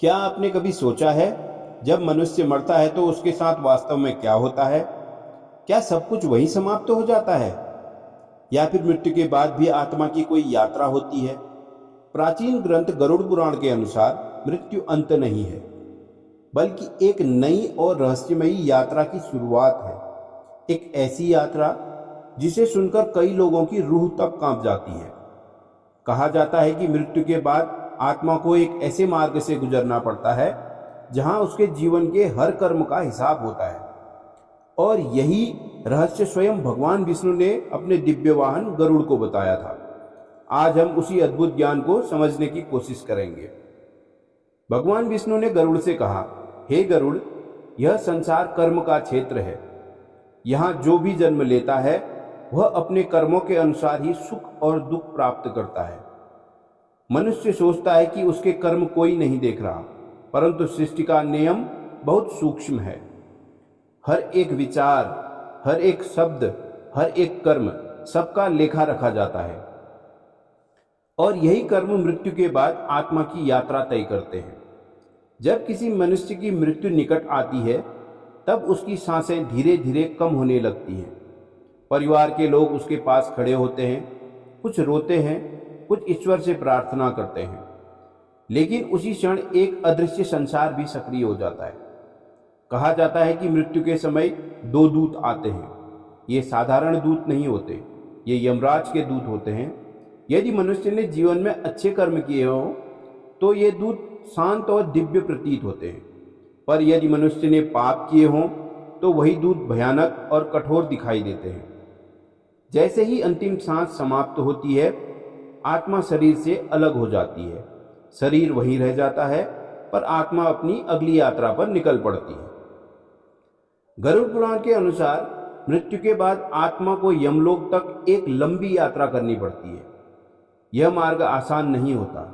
क्या आपने कभी सोचा है, जब मनुष्य मरता है तो उसके साथ वास्तव में क्या होता है? क्या सब कुछ वहीं समाप्त हो जाता है, या फिर मृत्यु के बाद भी आत्मा की कोई यात्रा होती है? प्राचीन ग्रंथ गरुड़ पुराण के अनुसार मृत्यु अंत नहीं है, बल्कि एक नई और रहस्यमयी यात्रा की शुरुआत है। एक ऐसी यात्रा जिसे सुनकर कई लोगों की रूह तक कांप जाती है। कहा जाता है कि मृत्यु के बाद आत्मा को एक ऐसे मार्ग से गुजरना पड़ता है जहां उसके जीवन के हर कर्म का हिसाब होता है। और यही रहस्य स्वयं भगवान विष्णु ने अपने दिव्य वाहन गरुड़ को बताया था। आज हम उसी अद्भुत ज्ञान को समझने की कोशिश करेंगे। भगवान विष्णु ने गरुड़ से कहा, हे गरुड़, यह संसार कर्म का क्षेत्र है। यहाँ जो भी जन्म लेता है वह अपने कर्मों के अनुसार ही सुख और दुख प्राप्त करता है। मनुष्य सोचता है कि उसके कर्म कोई नहीं देख रहा, परंतु सृष्टि का नियम बहुत सूक्ष्म है। हर एक विचार, हर एक शब्द, हर एक कर्म, सबका लेखा रखा जाता है। और यही कर्म मृत्यु के बाद आत्मा की यात्रा तय करते हैं। जब किसी मनुष्य की मृत्यु निकट आती है, तब उसकी सांसें धीरे धीरे कम होने लगती हैं। परिवार के लोग उसके पास खड़े होते हैं, कुछ रोते हैं, कुछ ईश्वर से प्रार्थना करते हैं। लेकिन उसी क्षण एक अदृश्य संसार भी सक्रिय हो जाता है। कहा जाता है कि मृत्यु के समय दो दूत आते हैं। ये साधारण दूत नहीं होते, ये यमराज के दूत होते हैं। यदि मनुष्य ने जीवन में अच्छे कर्म किए हों तो ये दूत शांत और दिव्य प्रतीत होते हैं, पर यदि मनुष्य ने पाप किए हों तो वही दूत भयानक और कठोर दिखाई देते हैं। जैसे ही अंतिम सांस समाप्त होती है, आत्मा शरीर से अलग हो जाती है। शरीर वहीं रह जाता है, पर आत्मा अपनी अगली यात्रा पर निकल पड़ती है। गरुड़ पुराण के अनुसार मृत्यु के बाद आत्मा को यमलोक तक एक लंबी यात्रा करनी पड़ती है। यह मार्ग आसान नहीं होता।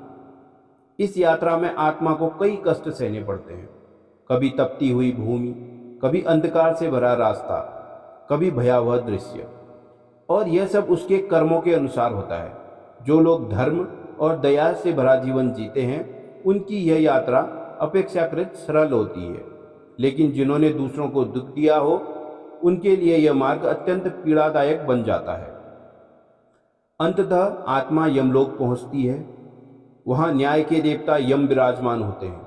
इस यात्रा में आत्मा को कई कष्ट सहने पड़ते हैं। कभी तपती हुई भूमि, कभी अंधकार से भरा रास्ता, कभी भयावह दृश्य। और यह सब उसके कर्मों के अनुसार होता है। जो लोग धर्म और दया से भरा जीवन जीते हैं, उनकी यह यात्रा अपेक्षाकृत सरल होती है। लेकिन जिन्होंने दूसरों को दुख दिया हो, उनके लिए यह मार्ग अत्यंत पीड़ादायक बन जाता है। अंततः आत्मा यमलोक पहुंचती है। वहां न्याय के देवता यम विराजमान होते हैं।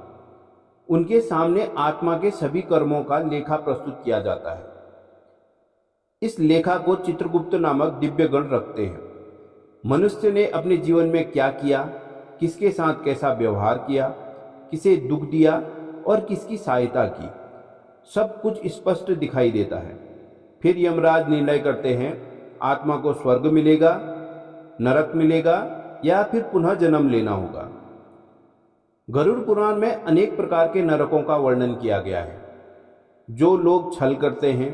उनके सामने आत्मा के सभी कर्मों का लेखा प्रस्तुत किया जाता है। इस लेखा को चित्रगुप्त नामक दिव्य गण रखते हैं। मनुष्य ने अपने जीवन में क्या किया, किसके साथ कैसा व्यवहार किया, किसे दुख दिया और किसकी सहायता की, सब कुछ स्पष्ट दिखाई देता है। फिर यमराज निर्णय करते हैं, आत्मा को स्वर्ग मिलेगा, नरक मिलेगा या फिर पुनः जन्म लेना होगा। गरुड़ पुराण में अनेक प्रकार के नरकों का वर्णन किया गया है। जो लोग छल करते हैं,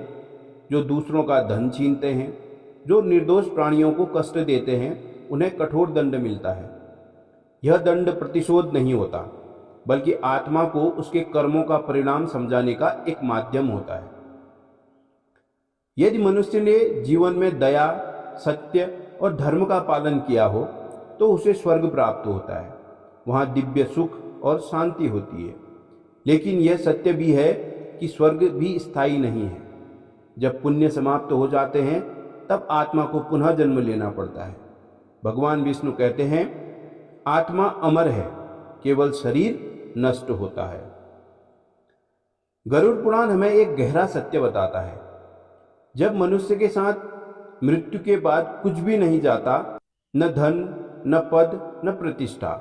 जो दूसरों का धन छीनते हैं, जो निर्दोष प्राणियों को कष्ट देते हैं, उन्हें कठोर दंड मिलता है। यह दंड प्रतिशोध नहीं होता, बल्कि आत्मा को उसके कर्मों का परिणाम समझाने का एक माध्यम होता है। यदि मनुष्य ने जीवन में दया, सत्य और धर्म का पालन किया हो, तो उसे स्वर्ग प्राप्त होता है। वहाँ दिव्य सुख और शांति होती है। लेकिन यह सत्य भी है कि स्वर्ग भी स्थायी नहीं है। जब पुण्य समाप्त हो जाते हैं, तब आत्मा को पुनः जन्म लेना पड़ता है। भगवान विष्णु कहते हैं, आत्मा अमर है, केवल शरीर नष्ट होता है। गरुड़ पुराण हमें एक गहरा सत्य बताता है। जब मनुष्य के साथ मृत्यु के बाद कुछ भी नहीं जाता, न धन, न पद, न प्रतिष्ठा।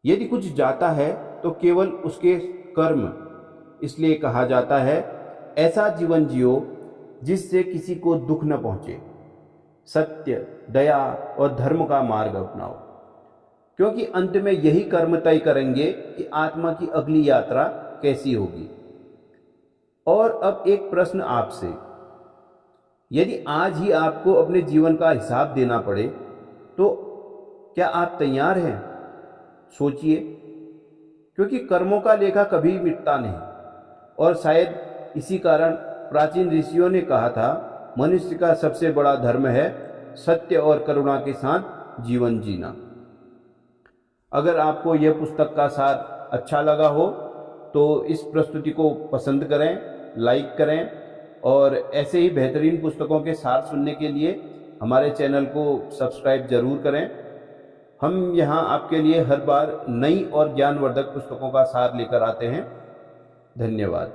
यदि कुछ जाता है तो केवल उसके कर्म। इसलिए कहा जाता है, ऐसा जीवन जियो जिससे किसी को दुख न पहुंचे। सत्य, दया और धर्म का मार्ग अपनाओ, क्योंकि अंत में यही कर्म तय करेंगे कि आत्मा की अगली यात्रा कैसी होगी। और अब एक प्रश्न आपसे, यदि आज ही आपको अपने जीवन का हिसाब देना पड़े, तो क्या आप तैयार हैं? सोचिए, क्योंकि कर्मों का लेखा कभी मिटता नहीं। और शायद इसी कारण प्राचीन ऋषियों ने कहा था, मनुष्य का सबसे बड़ा धर्म है सत्य और करुणा के साथ जीवन जीना। अगर आपको यह पुस्तक का सार अच्छा लगा हो तो इस प्रस्तुति को पसंद करें, लाइक करें और ऐसे ही बेहतरीन पुस्तकों के सार सुनने के लिए हमारे चैनल को सब्सक्राइब जरूर करें। हम यहाँ आपके लिए हर बार नई और ज्ञानवर्धक पुस्तकों का सार लेकर आते हैं। धन्यवाद।